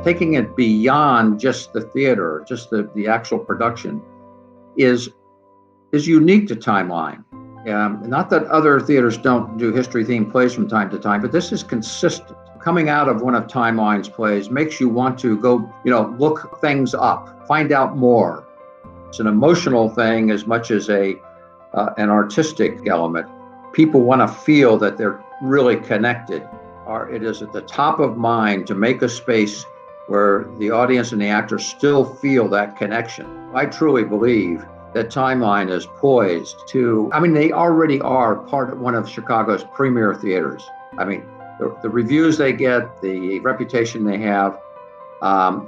taking it beyond just the theater, just the actual production, is unique to Timeline. Not that other theaters don't do history-themed plays from time to time, but this is consistent. Coming out of one of Timeline's plays makes you want to go, look things up, find out more. It's an emotional thing as much as an artistic element. People want to feel that they're really connected. It is at the top of mind to make a space where the audience and the actors still feel that connection. I truly believe that Timeline is poised to, they already are part of one of Chicago's premier theaters. The reviews they get, the reputation they have,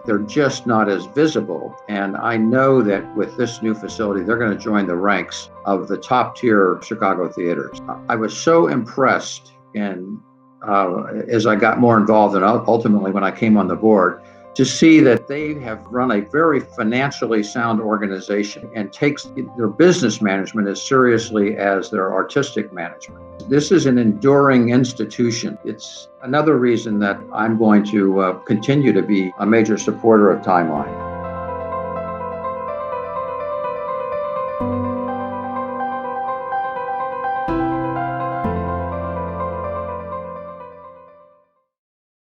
they're just not as visible. And I know that with this new facility, they're going to join the ranks of the top tier Chicago theaters. I was so impressed as I got more involved and ultimately when I came on the board, to see that they have run a very financially sound organization and takes their business management as seriously as their artistic management. This is an enduring institution. It's another reason that I'm going to continue to be a major supporter of Timeline.